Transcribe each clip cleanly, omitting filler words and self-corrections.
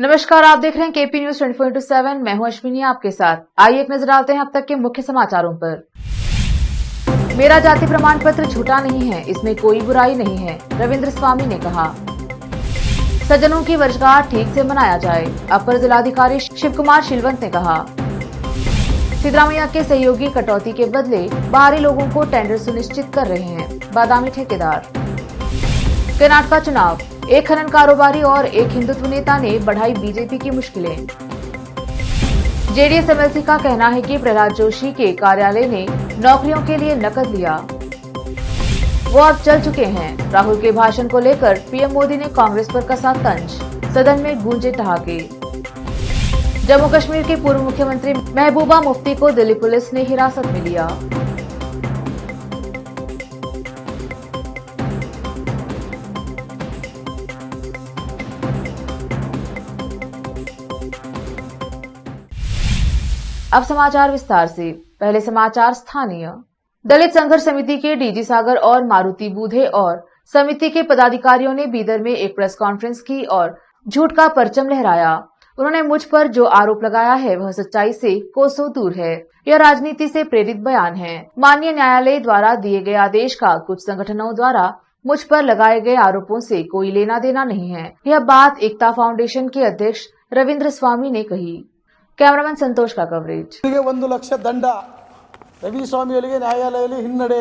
नमस्कार, आप देख रहे हैं केपी न्यूज 24/7। मैं हूं अश्विनी आपके साथ। आइए एक नजर डालते हैं अब तक के मुख्य समाचारों पर। मेरा जाति प्रमाण पत्र झूठा नहीं है, इसमें कोई बुराई नहीं है, रविंद्र स्वामी ने कहा। सज्जनों की वर्षगांठ ठीक से मनाया जाए, अपर जिलाधिकारी शिव कुमार शिलवंत ने कहा। सिद्धरामैया के सहयोगी कटौती के बदले बाहरी लोगों को टेंडर सुनिश्चित कर रहे हैं, बादामी ठेकेदार। कर्नाटक चुनाव, एक खनन कारोबारी और एक हिंदुत्व नेता ने बढ़ाई बीजेपी की मुश्किलें। जेडीएस एमएलसी का कहना है कि प्रहलाद जोशी के कार्यालय ने नौकरियों के लिए नकद लिया, वो अब चल चुके हैं। राहुल के भाषण को लेकर पीएम मोदी ने कांग्रेस पर कसा तंज, सदन में गूंजे ठहाके। जम्मू कश्मीर के पूर्व मुख्यमंत्री महबूबा मुफ्ती को दिल्ली पुलिस ने हिरासत में लिया। अब समाचार विस्तार से। पहले समाचार स्थानीय। दलित संघर्ष समिति के डीजी सागर और मारुति बूधे और समिति के पदाधिकारियों ने बीदर में एक प्रेस कॉन्फ्रेंस की और झूठ का परचम लहराया। उन्होंने मुझ पर जो आरोप लगाया है वह सच्चाई से कोसों दूर है। यह राजनीति से प्रेरित बयान है। माननीय न्यायालय द्वारा दिए गए आदेश का कुछ संगठनों द्वारा मुझ पर लगाए गए आरोपों से कोई लेना देना नहीं है। यह बात एकता फाउंडेशन के अध्यक्ष रविंद्र स्वामी ने कही। कैमरामैन संतोष का कवरेज। 1 ಲಕ್ಷ ದಂಡ, ರವಿ ಸ್ವಾಮಿಯವರಿಗೆ ನ್ಯಾಯಾಲಯದಲ್ಲಿ ಹಿನ್ನಡೆ,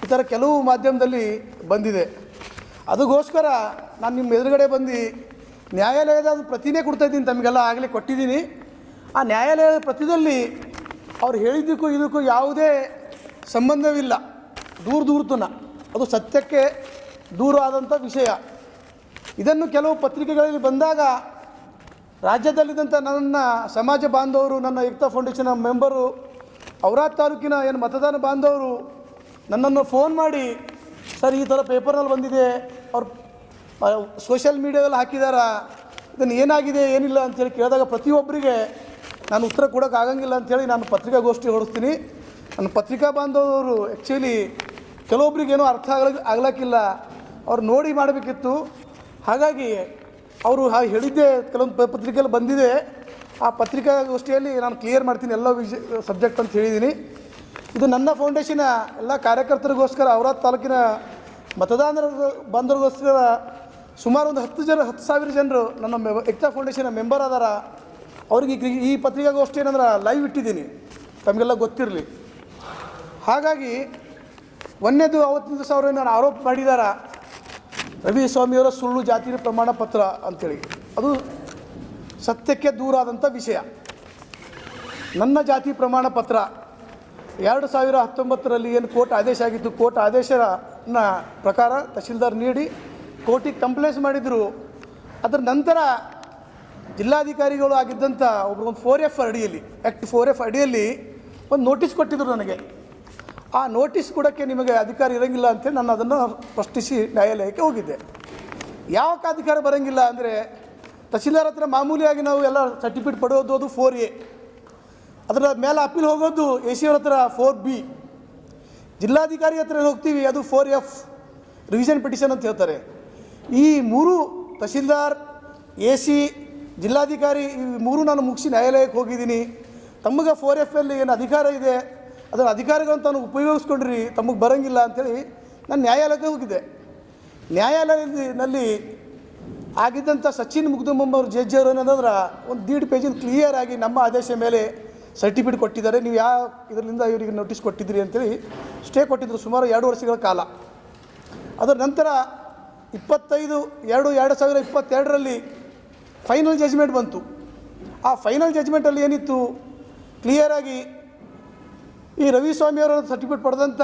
ಈ ಥರ ಕೆಲವು ಮಾಧ್ಯಮದಲ್ಲಿ ಬಂದಿದೆ. ಅದಕ್ಕೋಸ್ಕರ ನಾನು ನಿಮ್ಮ ಎದುರುಗಡೆ ಬಂದು ನ್ಯಾಯಾಲಯದ ಪ್ರತಿನೇ ಕೊಡ್ತಾ ಇದ್ದೀನಿ, ತಮಗೆಲ್ಲ ಆಗಲೇ ಕೊಟ್ಟಿದ್ದೀನಿ. ಆ ನ್ಯಾಯಾಲಯದ ಪ್ರತಿದಲ್ಲಿ ಅವ್ರು ಹೇಳಿದ್ದಕ್ಕೂ ಇದಕ್ಕೂ ಯಾವುದೇ ಸಂಬಂಧವಿಲ್ಲ, ದೂರತನ, ಅದು ಸತ್ಯಕ್ಕೆ ದೂರ ಆದಂಥ ವಿಷಯ. ಇದನ್ನು ಕೆಲವು ಪತ್ರಿಕೆಗಳಲ್ಲಿ ಬಂದಾಗ ರಾಜ್ಯದಲ್ಲಿದ್ದಂಥ ನನ್ನ ಸಮಾಜ ಬಾಂಧವರು, ನನ್ನ ಏಕ್ತಾ ಫೌಂಡೇಶನ್ ಮೆಂಬರು, ಔರಾದ್ ತಾಲೂಕಿನ ಏನು ಮತದಾನ ಬಾಂಧವರು ನನ್ನನ್ನು ಫೋನ್ ಮಾಡಿ, ಸರ್ ಈ ಥರ ಪೇಪರ್ನಲ್ಲಿ ಬಂದಿದೆ, ಅವ್ರು ಸೋಷಿಯಲ್ ಮೀಡಿಯಾದಲ್ಲಿ ಹಾಕಿದಾರ, ಇದನ್ನು ಏನಾಗಿದೆ ಏನಿಲ್ಲ ಅಂಥೇಳಿ ಕೇಳಿದಾಗ ಪ್ರತಿಯೊಬ್ಬರಿಗೆ ನಾನು ಉತ್ತರ ಕೊಡೋಕೆ ಆಗಂಗಿಲ್ಲ ಅಂಥೇಳಿ ನಾನು ಪತ್ರಿಕಾಗೋಷ್ಠಿ ಹೊರಡಿಸ್ತೀನಿ. ನನ್ನ ಪತ್ರಿಕಾ ಬಾಂಧವರು ಆ್ಯಕ್ಚುಲಿ ಕೆಲವೊಬ್ರಿಗೇನೋ ಅರ್ಥ ಆಗ್ಲಿಕ್ಕಿಲ್ಲ, ಅವ್ರು ನೋಡಿ ಮಾಡಬೇಕಿತ್ತು. ಹಾಗಾಗಿ ಅವರು ಹೇಳಿದ್ದೆ ಕೆಲವೊಂದು ಪತ್ರಿಕೆಯಲ್ಲಿ ಬಂದಿದೆ, ಆ ಪತ್ರಿಕಾಗೋಷ್ಠಿಯಲ್ಲಿ ನಾನು ಕ್ಲಿಯರ್ ಮಾಡ್ತೀನಿ ಎಲ್ಲ ಸಬ್ಜೆಕ್ಟ್ ಅಂತ ಹೇಳಿದ್ದೀನಿ. ಇದು ನನ್ನ ಫೌಂಡೇಶನ್ನ ಎಲ್ಲ ಕಾರ್ಯಕರ್ತರಿಗೋಸ್ಕರ, ಔರಾದ್ ತಾಲೂಕಿನ ಮತದಾನರ ಬಂದರಿಗೋಸ್ಕರ ಸುಮಾರು ಒಂದು 10,000 ಜನರು ನನ್ನ ಏಕ್ತಾ ಫೌಂಡೇಶನ್ನ ಮೆಂಬರ್ ಅದಾರ. ಅವ್ರಿಗೆ ಈ ಪತ್ರಿಕಾಗೋಷ್ಠಿ ಏನಂದ್ರೆ ಲೈವ್ ಇಟ್ಟಿದ್ದೀನಿ, ತಮಗೆಲ್ಲ ಗೊತ್ತಿರಲಿ. ಹಾಗಾಗಿ ಒಂದೇದು ಅವತ್ತಿನ ದಿವಸ ಅವರು ನಾನು ಆರೋಪ ಮಾಡಿದಾರ, ರವಿ ಸ್ವಾಮಿಯವರ ಸುಳ್ಳು ಜಾತಿ ಪ್ರಮಾಣ ಪತ್ರ ಅಂಥೇಳಿ. ಅದು ಸತ್ಯಕ್ಕೆ ದೂರ ಆದಂಥ ವಿಷಯ. ನನ್ನ ಜಾತಿ ಪ್ರಮಾಣ ಪತ್ರ 2019ರಲ್ಲಿ ಏನು ಕೋರ್ಟ್ ಆದೇಶ ಆಗಿತ್ತು, ಕೋರ್ಟ್ ಆದೇಶನ ಪ್ರಕಾರ ತಹಶೀಲ್ದಾರ್ ನೀಡಿ ಕೋರ್ಟಿಗೆ ಕಂಪ್ಲೇಂಟ್ಸ್ ಮಾಡಿದರು. ಅದರ ನಂತರ ಜಿಲ್ಲಾಧಿಕಾರಿಗಳು ಆಗಿದ್ದಂಥ ಒಬ್ಬರು 4F ಅಡಿಯಲ್ಲಿ, ಆ್ಯಕ್ಟ್ 4F ಅಡಿಯಲ್ಲಿ ಒಂದು ನೋಟಿಸ್ ಕೊಟ್ಟಿದ್ದರು ನನಗೆ. ಆ ನೋಟಿಸ್ ಕೊಡೋಕ್ಕೆ ನಿಮಗೆ ಅಧಿಕಾರ ಇರೋಂಗಿಲ್ಲ ಅಂತೇಳಿ ನಾನು ಅದನ್ನು ಪ್ರಶ್ನಿಸಿ ನ್ಯಾಯಾಲಯಕ್ಕೆ ಹೋಗಿದ್ದೆ. ಯಾವಕ್ಕೆ ಅಧಿಕಾರ ಬರೋಂಗಿಲ್ಲ ಅಂದರೆ, ತಹಶೀಲ್ದಾರ್ ಹತ್ರ ಮಾಮೂಲಿಯಾಗಿ ನಾವು ಎಲ್ಲ ಸರ್ಟಿಫಿಕೇಟ್ ಪಡೆಯೋದು ಅದು 4A, ಅದರ ಮೇಲೆ ಅಪೀಲ್ ಹೋಗೋದು AC ಅವ್ರ ಹತ್ರ 4B, ಜಿಲ್ಲಾಧಿಕಾರಿ ಹತ್ರ ಹೋಗ್ತೀವಿ ಅದು 4F ರಿವಿಷನ್ ಪಿಟಿಷನ್ ಅಂತ ಹೇಳ್ತಾರೆ. ಈ 3 ತಹಶೀಲ್ದಾರ್, AC, ಜಿಲ್ಲಾಧಿಕಾರಿ, ಈ 3 ನಾನು ಮುಗಿಸಿ ನ್ಯಾಯಾಲಯಕ್ಕೆ ಹೋಗಿದ್ದೀನಿ. ತಮಗೆ 4F ಏನು ಅಧಿಕಾರ ಇದೆ, ಅದರ ಅಧಿಕಾರಿಗಳನ್ನು ತಾನು ಉಪಯೋಗಿಸ್ಕೊಂಡ್ರಿ, ತಮಗೆ ಬರೋಂಗಿಲ್ಲ ಅಂಥೇಳಿ ನಾನು ನ್ಯಾಯಾಲಯಕ್ಕೆ ಹೋಗಿದ್ದೆ. ನ್ಯಾಯಾಲಯದಲ್ಲಿ ಆಗಿದ್ದಂಥ ಸಚಿನ್ ಮುಗ್ದುಂಬಮ್ ಅವರು ಜಡ್ಜ್ ಅವರು ಏನಂದ್ರೆ ಒಂದು 1.5 ಪೇಜಿನ ಕ್ಲಿಯರ್ ಆಗಿ ನಮ್ಮ ಆದೇಶ ಮೇಲೆ ಸರ್ಟಿಫಿಕೇಟ್ ಕೊಟ್ಟಿದ್ದಾರೆ, ನೀವು ಯಾವ ಇದರಿಂದ ಇವರಿಗೆ ನೋಟಿಸ್ ಕೊಟ್ಟಿದ್ದೀರಿ ಅಂತೇಳಿ ಸ್ಟೇ ಕೊಟ್ಟಿದ್ದರು ಸುಮಾರು 2 ವರ್ಷಗಳ ಕಾಲ. ಅದರ ನಂತರ 25/2/2022ರಲ್ಲಿ ಫೈನಲ್ ಜಜ್ಮೆಂಟ್ ಬಂತು. ಆ ಫೈನಲ್ ಜಜ್ಮೆಂಟಲ್ಲಿ ಏನಿತ್ತು, ಕ್ಲಿಯರಾಗಿ ಈ ರವಿ ಸ್ವಾಮಿಯವರ ಸರ್ಟಿಫಿಕೇಟ್ ಪಡೆದಂಥ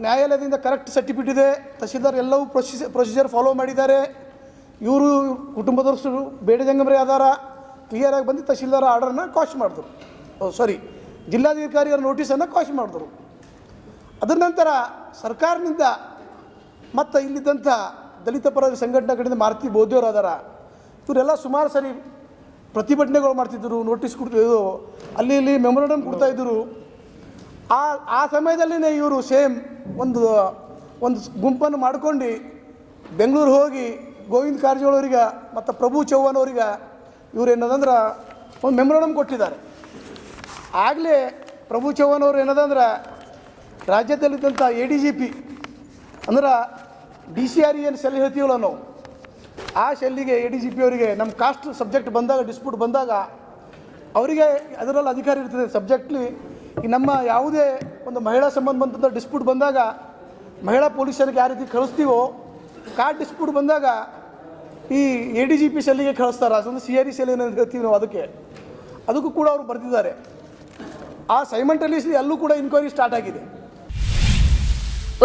ನ್ಯಾಯಾಲಯದಿಂದ ಕರೆಕ್ಟ್ ಸರ್ಟಿಫಿಕೇಟ್ ಇದೆ, ತಹಶೀಲ್ದಾರ್ ಎಲ್ಲವೂ ಪ್ರೊಸೀಜರ್ ಫಾಲೋ ಮಾಡಿದ್ದಾರೆ, ಇವರು ಕುಟುಂಬದವರು ಬೇಡಜಂಗಮರೇ ಆಧಾರ ಕ್ಲಿಯರಾಗಿ ಬಂದು ತಹಶೀಲ್ದಾರ್ ಆರ್ಡರನ್ನು ಕಾಶ್ ಮಾಡಿದ್ರು, ಜಿಲ್ಲಾಧಿಕಾರಿಯವರ ನೋಟಿಸನ್ನು ಕಾಶ್ ಮಾಡಿದ್ರು. ಅದರ ನಂತರ ಸರ್ಕಾರದಿಂದ ಮತ್ತು ಇಲ್ಲಿದ್ದಂಥ ದಲಿತ ಪರ ಸಂಘಟನೆ ಕಡೆಯಿಂದ ಮಾರುತಿ ಬೋಧಿಯವರು ಆಧಾರ, ಇವರೆಲ್ಲ ಸುಮಾರು ಸರಿ ಪ್ರತಿಭಟನೆಗಳು ಮಾಡ್ತಿದ್ದರು, ನೋಟಿಸ್ ಕೊಡ್ತಿದ್ದು, ಅಲ್ಲಿ ಇಲ್ಲಿ ಮೆಮೊರಂಡಮ್ ಕೊಡ್ತಾಯಿದ್ದರು. ಆ ಸಮಯದಲ್ಲಿನೇ ಇವರು ಸೇಮ್ ಒಂದು ಗುಂಪನ್ನು ಮಾಡ್ಕೊಂಡು ಬೆಂಗಳೂರು ಹೋಗಿ ಗೋವಿಂದ ಕಾರಜೋಳ ಅವರಿಗೆ ಮತ್ತು ಪ್ರಭು ಚೌಹಾಣ್ ಅವರಿಗೆ ಇವರು ಏನದಂದ್ರೆ ಒಂದು ಮೆಮೊರಂಡಮ್ ಕೊಟ್ಟಿದ್ದಾರೆ. ಆಗಲೇ ಪ್ರಭು ಚವ್ಹಾಣ್ ಅವರು ಏನದಂದ್ರೆ ರಾಜ್ಯದಲ್ಲಿದ್ದಂಥ ADGP ಅಂದ್ರೆ DCR ಏನು ಸೆಲ್ ಹೇಳ್ತೀವಲ್ಲ ನಾವು, ಆ ಸೆಲ್ಲಿಗೆ ADGP ಅವರಿಗೆ ನಮ್ಮ ಕಾಸ್ಟ್ ಸಬ್ಜೆಕ್ಟ್ ಬಂದಾಗ, ಡಿಸ್ಪ್ಯೂಟ್ ಬಂದಾಗ ಅವರಿಗೆ ಅದರಲ್ಲಿ ಅಧಿಕಾರ ಇರ್ತದೆ. ಸಬ್ಜೆಕ್ಟ್ಲಿ ಈ ನಮ್ಮ ಯಾವುದೇ ಒಂದು ಮಹಿಳಾ ಸಂಬಂಧಪಟ್ಟಂಥ ಡಿಸ್ಪ್ಯೂಟ್ ಬಂದಾಗ ಮಹಿಳಾ ಪೊಲೀಸರಿಗೆ ಯಾವ ರೀತಿ ಕಳಿಸ್ತೀವೋ, ಕಾರ್ಡ್ ಡಿಸ್ಪ್ಯೂಟ್ ಬಂದಾಗ ಈ ADGP ಸೆಲ್ಲಿಗೆ ಕಳಿಸ್ತಾರೆ. ಅದೊಂದು CRE ಸೆಲ್ ಏನಂತ ಹೇಳ್ತೀವಿ ನಾವು, ಅದಕ್ಕೂ ಕೂಡ ಅವರು ಬರೆದಿದ್ದಾರೆ. ಆ ಸೈಮಲ್ಟೇನಿಯಸ್ಲಿ ಅಲ್ಲೂ ಕೂಡ ಇನ್ಕ್ವೈರಿ ಸ್ಟಾರ್ಟ್ ಆಗಿದೆ.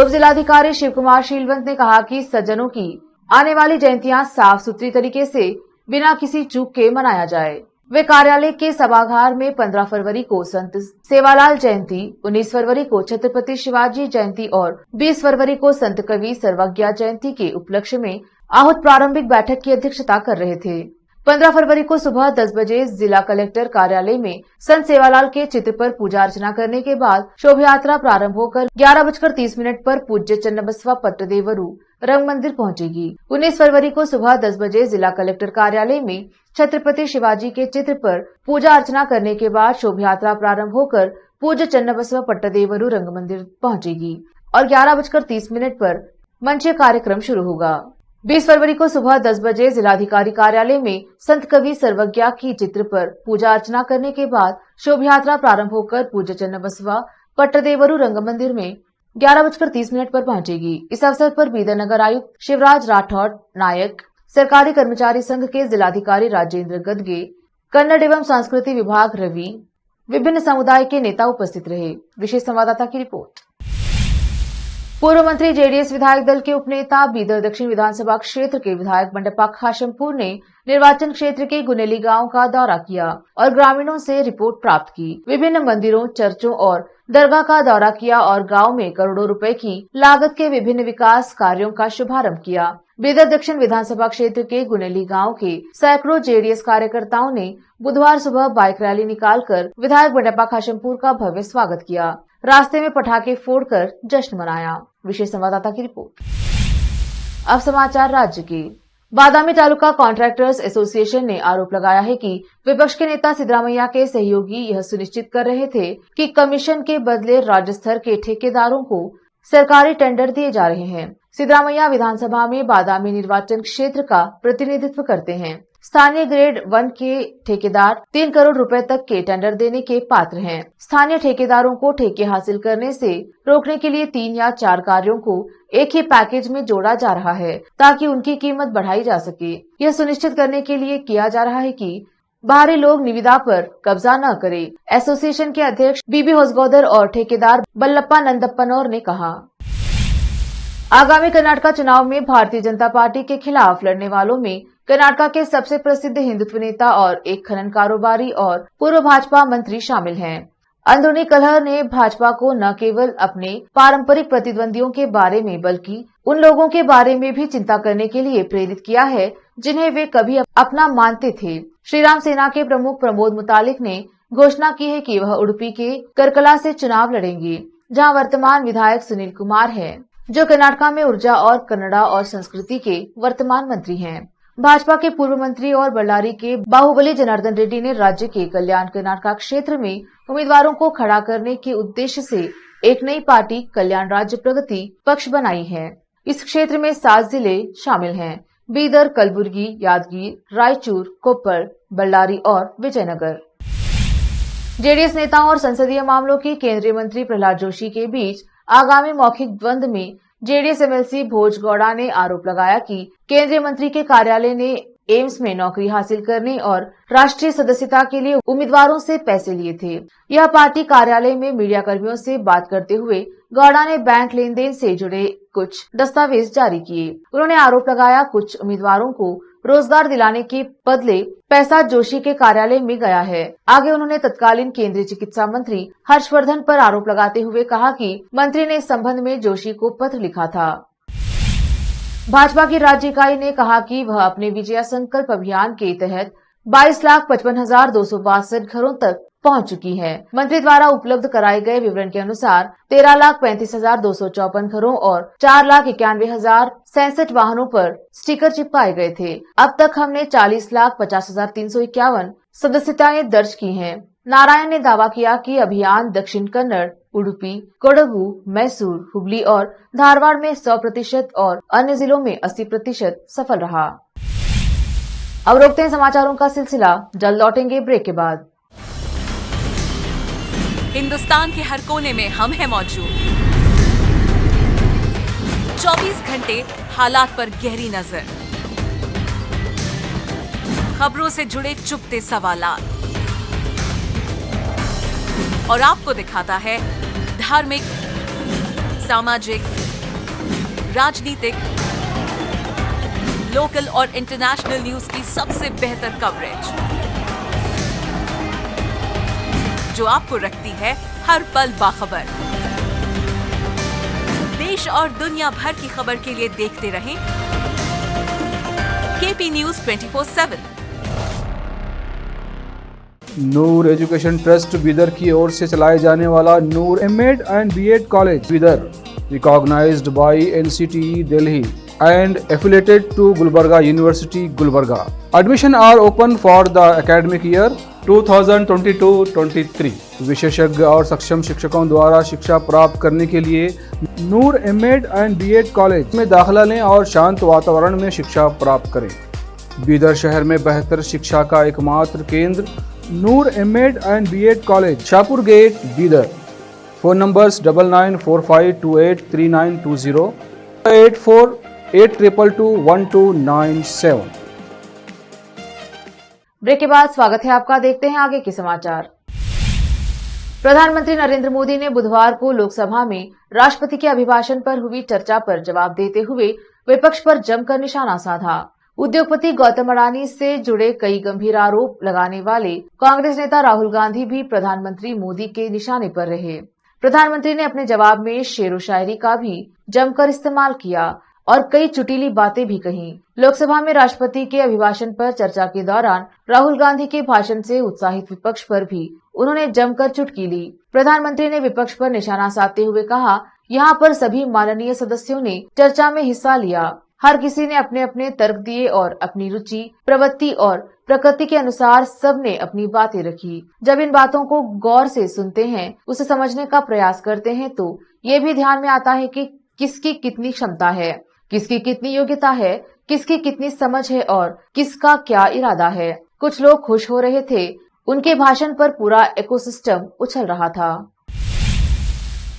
उप जिलाधिकारी शिव कुमार शीलवंत ने कहा कि सज्जनों की आने वाली जयंतियां साफ सुथरी तरीके से बिना किसी चूक के मनाया जाए। वे कार्यालय के सभागार में 15 फरवरी को संत सेवालाल जयंती, 19 फरवरी को छत्रपति शिवाजी जयंती और 20 फरवरी को संत कवि सर्वज्ञा जयंती के उपलक्ष्य में आहूत प्रारंभिक बैठक की अध्यक्षता कर रहे थे। 15 फरवरी को सुबह 10 बजे जिला कलेक्टर कार्यालय में संत सेवालाल के चित्र पर पूजा अर्चना करने के बाद शोभा यात्रा प्रारंभ होकर 11:30 पर पूज्य चन्नबसवा पट्टदेवरू रंग मंदिर पहुंचेगी। 19 फरवरी को सुबह 10 बजे जिला कलेक्टर कार्यालय में छत्रपति शिवाजी के चित्र पर पूजा अर्चना करने के बाद शोभा यात्रा प्रारंभ होकर पूज्य चन्नबसवा पट्टदेवरू रंग मंदिर पहुंचेगी और 11:30 पर मंच कार्यक्रम शुरू होगा। 20 फरवरी को सुबह 10 बजे जिलाधिकारी कार्यालय में संत कवि सर्वज्ञा की चित्र पर पूजा अर्चना करने के बाद शोभा यात्रा प्रारंभ होकर पूज्य चन्नबसवा पट्टदेवरू रंग मंदिर में 11:30 पर पहुंचेगी। इस अवसर पर बीदर नगर आयुक्त शिवराज राठौड़ नायक, सरकारी कर्मचारी संघ के जिलाधिकारी राजेंद्र गदगे, कन्नड़ एवं संस्कृति विभाग रवि, विभिन्न समुदाय के नेता उपस्थित रहे। विशेष संवाददाता की रिपोर्ट। पूर्व मंत्री JDS विधायक दल के उपनेता बीदर दक्षिण विधानसभा क्षेत्र के विधायक बंडप्पा खाशमपुर ने निर्वाचन क्षेत्र के गुनेली गांव का दौरा किया और ग्रामीणों से रिपोर्ट प्राप्त की। विभिन्न मंदिरों, चर्चों और दरगाह का दौरा किया और गांव में करोड़ों रुपए की लागत के विभिन्न विकास कार्यों का शुभारंभ किया। बीदर दक्षिण विधानसभा क्षेत्र के गुनेली गांव के सैकड़ों JDS कार्यकर्ताओं ने बुधवार सुबह बाइक रैली निकालकर विधायक बंडप्पा खाशमपुर का भव्य स्वागत किया। रास्ते में पटाखे फोड़कर जश्न मनाया। विशेष संवाददाता की रिपोर्ट। अब समाचार राज्य के। बादामी तालुका कॉन्ट्रैक्टर्स एसोसिएशन ने आरोप लगाया है कि विपक्ष के नेता सिद्धरामैया के सहयोगी यह सुनिश्चित कर रहे थे कि कमीशन के बदले राज्य स्तर के ठेकेदारों को सरकारी टेंडर दिए जा रहे हैं। सिद्धरामैया विधानसभा में बादामी निर्वाचन क्षेत्र का प्रतिनिधित्व करते हैं। स्थानीय ग्रेड 1 के ठेकेदार 3 करोड़ रुपए तक के टेंडर देने के पात्र हैं। स्थानीय ठेकेदारों को ठेके हासिल करने से रोकने के लिए 3 या 4 कार्यों को एक ही पैकेज में जोड़ा जा रहा है ताकि उनकी कीमत बढ़ाई जा सके। यह सुनिश्चित करने के लिए किया जा रहा है कि बाहरी लोग निविदा पर कब्जा न करें। एसोसिएशन के अध्यक्ष बीबी होसगौदर और ठेकेदार बल्लप्पा नंदप्पनौर ने कहा। आगामी कर्नाटक चुनाव में भारतीय जनता पार्टी के खिलाफ लड़ने वालों में कर्नाटक के सबसे प्रसिद्ध हिंदुत्व नेता और एक खनन कारोबारी और पूर्व भाजपा मंत्री शामिल हैं। अंदरूनी कलह ने भाजपा को न केवल अपने पारंपरिक प्रतिद्वंदियों के बारे में बल्कि उन लोगों के बारे में भी चिंता करने के लिए प्रेरित किया है जिन्हें वे कभी अपना मानते थे। श्रीराम सेना के प्रमुख प्रमोद मुतालिक ने घोषणा की है कि वह उडुपी के करकला से चुनाव लड़ेंगे, जहां वर्तमान विधायक सुनील कुमार है, जो कर्नाटक में ऊर्जा और कन्नड़ा और संस्कृति के वर्तमान मंत्री हैं। भाजपा के पूर्व मंत्री और बल्लारी के बाहुबली जनार्दन रेड्डी ने राज्य के कल्याण कर्नाटक क्षेत्र में उम्मीदवारों को खड़ा करने के उद्देश्य से एक नई पार्टी कल्याण राज्य प्रगति पक्ष बनाई है। इस क्षेत्र में 7 जिले शामिल हैं: बीदर, कलबुर्गी, यादगीर, रायचूर, कोप्पल, बल्लारी और विजयनगर। जेडीएस नेताओं और संसदीय मामलों की केंद्रीय मंत्री प्रहलाद जोशी के बीच आगामी मौखिक द्वंद में जेडीएस एमएलसी भोज गौड़ा ने आरोप लगाया कि केंद्रीय मंत्री के कार्यालय ने एम्स में नौकरी हासिल करने और राष्ट्रीय सदस्यता के लिए उम्मीदवारों से पैसे लिए थे। यह पार्टी कार्यालय में मीडिया कर्मियों से बात करते हुए गौड़ा ने बैंक लेन देन से जुड़े कुछ दस्तावेज जारी किए। उन्होंने आरोप लगाया कुछ उम्मीदवारों को रोजगार दिलाने के बदले पैसा जोशी के कार्यालय में गया है। आगे उन्होंने तत्कालीन केंद्रीय चिकित्सा मंत्री हर्षवर्धन पर आरोप लगाते हुए कहा कि मंत्री ने इस संबंध में जोशी को पत्र लिखा था। भाजपा की राज्य इकाई ने कहा कि वह अपने विजय संकल्प अभियान के तहत 22,55,262 घरों तक पहुंच चुकी है। मंत्री द्वारा उपलब्ध कराए गए विवरण के अनुसार 13,35,254 घरों और 4,91,067 वाहनों पर स्टिकर चिपकाए गए थे। अब तक हमने 40,50,351 सदस्यताएं दर्ज की हैं। नारायण ने दावा किया कि अभियान दक्षिण कन्नड़, उडुपी, कोडगु, मैसूर, हुबली और धारवाड़ में 100% और अन्य जिलों में 80% सफल रहा। अब रोकते हैं समाचारों का सिलसिला, जल्द लौटेंगे ब्रेक के बाद। हिंदुस्तान के हर कोने में हम हैं मौजूद। 24 घंटे हालात पर गहरी नजर, खबरों से जुड़े चुपते सवालात और आपको दिखाता है धार्मिक, सामाजिक, राजनीतिक, लोकल और इंटरनेशनल न्यूज की सबसे बेहतर कवरेज, जो आपको रखती है हर पल बाखबर। देश और दुनिया भर की खबर के लिए देखते रहें KP news 24/7। Noor education trust Bidar की ओर से चलाए जाने वाला Noor MEd and BEd college Bidar, recognised by NCTE Delhi and affiliated to Gulbarga University, Gulbarga. Admission are open for the academic year 2022-23. विशेषज्ञ और सक्षम शिक्षकों द्वारा शिक्षा प्राप्त करने के लिए नूर एमएड एंड बीएड कॉलेज में दाखिला लें और शांत वातावरण में शिक्षा प्राप्त करें। बीदर शहर में बेहतर शिक्षा का एकमात्र केंद्र Noor MEd and BEd college, Shahpur gate, Bidar. Phone numbers 9945283920, 8482221297। Break के बाद स्वागत है आपका। देखते हैं आगे के समाचार। प्रधानमंत्री नरेंद्र मोदी ने बुधवार को लोकसभा में राष्ट्रपति के अभिभाषण पर हुई चर्चा पर जवाब देते हुए विपक्ष पर जमकर निशाना साधा। उद्योगपति गौतम अडानी से जुड़े कई गंभीर आरोप लगाने वाले कांग्रेस नेता राहुल गांधी भी प्रधानमंत्री मोदी के निशाने पर रहे। प्रधानमंत्री ने अपने जवाब में शेरो शायरी का भी जमकर इस्तेमाल किया और कई चुटीली बातें भी कहीं। लोकसभा में राष्ट्रपति के अभिभाषण पर चर्चा के दौरान राहुल गांधी के भाषण से उत्साहित विपक्ष पर भी उन्होंने जमकर चुटकी ली। प्रधानमंत्री ने विपक्ष पर निशाना साधते हुए कहा, यहाँ पर सभी माननीय सदस्यों ने चर्चा में हिस्सा लिया। हर किसी ने अपने अपने तर्क दिए और अपनी रुचि, प्रवृत्ति और प्रकृति के अनुसार सबने अपनी बातें रखी। जब इन बातों को गौर से सुनते हैं, उसे समझने का प्रयास करते हैं, तो ये भी ध्यान में आता है कि किसकी कितनी क्षमता है, किसकी कितनी योग्यता है, किसकी कितनी समझ है और किसका क्या इरादा है। कुछ लोग खुश हो रहे थे, उनके भाषण पर पूरा इकोसिस्टम उछल रहा था।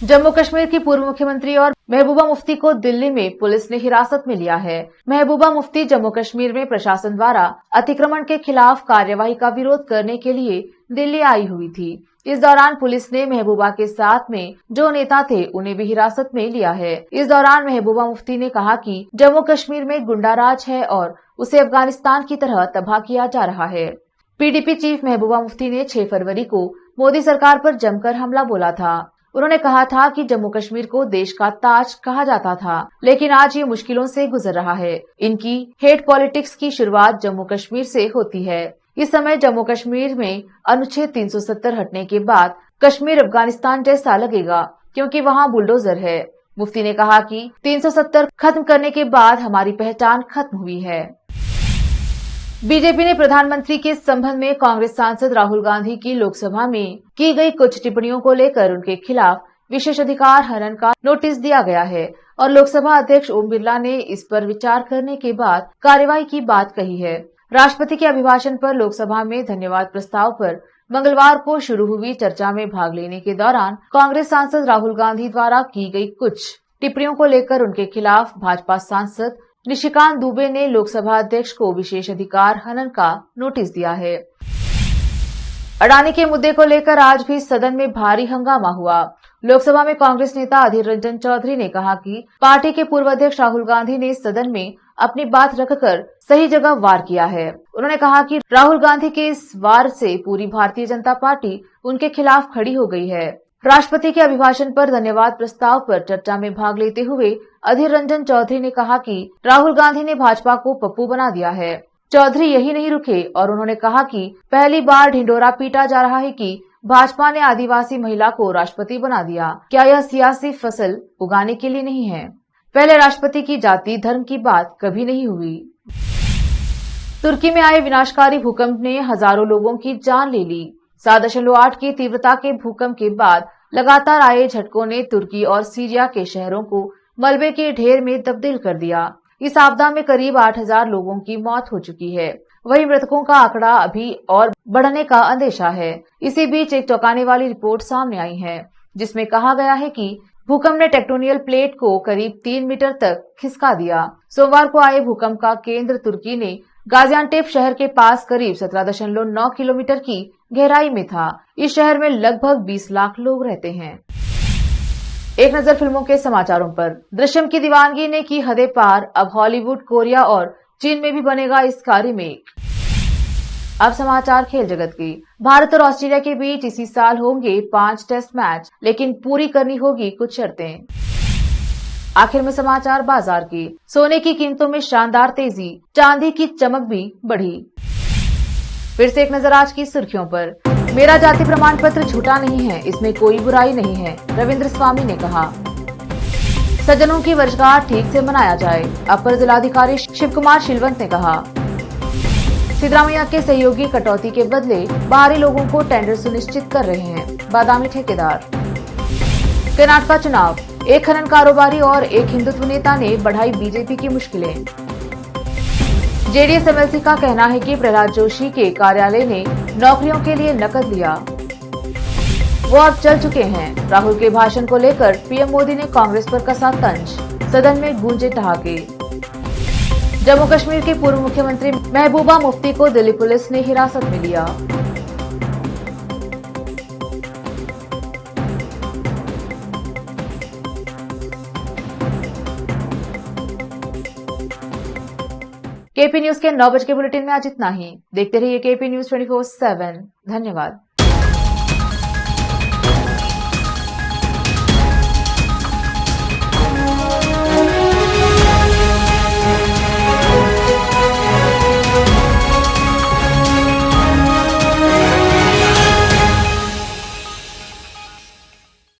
जम्मू कश्मीर की पूर्व मुख्यमंत्री और महबूबा मुफ्ती को दिल्ली में पुलिस ने हिरासत में लिया है। महबूबा मुफ्ती जम्मू कश्मीर में प्रशासन द्वारा अतिक्रमण के खिलाफ कार्यवाही का विरोध करने के लिए दिल्ली आई हुई थी। इस दौरान पुलिस ने महबूबा के साथ में जो नेता थे उन्हें भी हिरासत में लिया है। इस दौरान महबूबा मुफ्ती ने कहा कि जम्मू कश्मीर में गुंडा राज है और उसे अफगानिस्तान की तरह तबाह किया जा रहा है। पीडीपी चीफ महबूबा मुफ्ती ने 6 फरवरी को मोदी सरकार पर जमकर हमला बोला था। उन्होंने कहा था कि जम्मू कश्मीर को देश का ताज कहा जाता था, लेकिन आज ये मुश्किलों से गुजर रहा है। इनकी हेट पॉलिटिक्स की शुरुआत जम्मू कश्मीर से होती है। इस समय जम्मू कश्मीर में अनुच्छेद 370 हटने के बाद कश्मीर अफगानिस्तान जैसा लगेगा, क्योंकि वहाँ बुलडोजर है। मुफ्ती ने कहा कि 370 खत्म करने के बाद हमारी पहचान खत्म हुई है। बीजेपी ने प्रधानमंत्री के संबंध में कांग्रेस सांसद राहुल गांधी की लोकसभा में की गई कुछ टिप्पणियों को लेकर उनके खिलाफ विशेषाधिकार हनन का नोटिस दिया गया है और लोकसभा अध्यक्ष ओम बिरला ने इस पर विचार करने के बाद कार्रवाई की बात कही है। राष्ट्रपति के अभिभाषण पर लोकसभा में धन्यवाद प्रस्ताव पर मंगलवार को शुरू हुई चर्चा में भाग लेने के दौरान कांग्रेस सांसद राहुल गांधी द्वारा की गई कुछ टिप्पणियों को लेकर उनके खिलाफ भाजपा सांसद निशिकांत दुबे ने लोकसभा अध्यक्ष को विशेष अधिकार हनन का नोटिस दिया है। अडानी के मुद्दे को लेकर आज भी सदन में भारी हंगामा हुआ। लोकसभा में कांग्रेस नेता अधीर रंजन चौधरी ने कहा कि पार्टी के पूर्व अध्यक्ष राहुल गांधी ने सदन में अपनी बात रखकर सही जगह वार किया है। उन्होंने कहा कि राहुल गांधी के इस वार से पूरी भारतीय जनता पार्टी उनके खिलाफ खड़ी हो गई है। राष्ट्रपति के अभिभाषण पर धन्यवाद प्रस्ताव पर चर्चा में भाग लेते हुए अधीर रंजन चौधरी ने कहा कि राहुल गांधी ने भाजपा को पप्पू बना दिया है। चौधरी यही नहीं रुके और उन्होंने कहा कि पहली बार ढिंडोरा पीटा जा रहा है कि भाजपा ने आदिवासी महिला को राष्ट्रपति बना दिया। क्या यह सियासी फसल उगाने के लिए नहीं है? पहले राष्ट्रपति की जाति धर्म की बात कभी नहीं हुई। तुर्की में आए विनाशकारी भूकंप ने हजारों लोगों की जान ले ली। 7.8 की तीव्रता के भूकंप के बाद लगातार आए झटकों ने तुर्की और सीरिया के शहरों को मलबे के ढेर में तब्दील कर दिया। इस आपदा में करीब 8,000 लोगों की मौत हो चुकी है। वहीं मृतकों का आंकड़ा अभी और बढ़ने का अंदेशा है। इसी बीच एक चौंकाने वाली रिपोर्ट सामने आई है, जिसमें कहा गया है कि भूकंप ने टेक्टोनियल प्लेट को करीब 3 मीटर तक खिसका दिया। सोमवार को आए भूकंप का केंद्र तुर्की ने गाजियान्टेप शहर के पास करीब 17.9 किलोमीटर की गहराई में था। इस शहर में लगभग 20 लाख लोग रहते हैं। एक नजर फिल्मों के समाचारों पर। दृश्यम की दीवानगी ने की हदें पार। अब हॉलीवुड, कोरिया और चीन में भी बनेगा इसका रीमेक। अब समाचार खेल जगत की। भारत और ऑस्ट्रेलिया के बीच इसी साल होंगे 5 टेस्ट मैच, लेकिन पूरी करनी होगी कुछ शर्तें। आखिर में समाचार बाजार की। सोने की कीमतों में शानदार तेजी, चांदी की चमक भी बढ़ी। फिर से एक नजर आज की सुर्खियों पर। मेरा जाति प्रमाण पत्र झूठा नहीं है, इसमें कोई बुराई नहीं है, रविंद्र स्वामी ने कहा। सज्जनों की वर्षगांठ ठीक से मनाया जाए, अपर जिलाधिकारी शिव कुमार शिलवंत ने कहा। सिद्धरामैया के सहयोगी कटौती के बदले बाहरी लोगों को टेंडर सुनिश्चित कर रहे हैं, बादामी ठेकेदार। कर्नाटक चुनाव, एक खनन कारोबारी और एक हिंदुत्व नेता ने बढ़ाई बीजेपी की मुश्किलें। जेडीएस एमएलसी का कहना है कि प्रहलाद जोशी के कार्यालय ने नौकरियों के लिए नकद लिया, वो अब चल चुके हैं। राहुल के भाषण को लेकर पीएम मोदी ने कांग्रेस पर कसा तंज, सदन में गूंजे ठहाके। जम्मू कश्मीर के पूर्व मुख्यमंत्री महबूबा मुफ्ती को दिल्ली पुलिस ने हिरासत में लिया। केपी न्यूज के 9 बजे के बुलेटिन में आज इतना ही। देखते रहिए केपी न्यूज 24/7। धन्यवाद।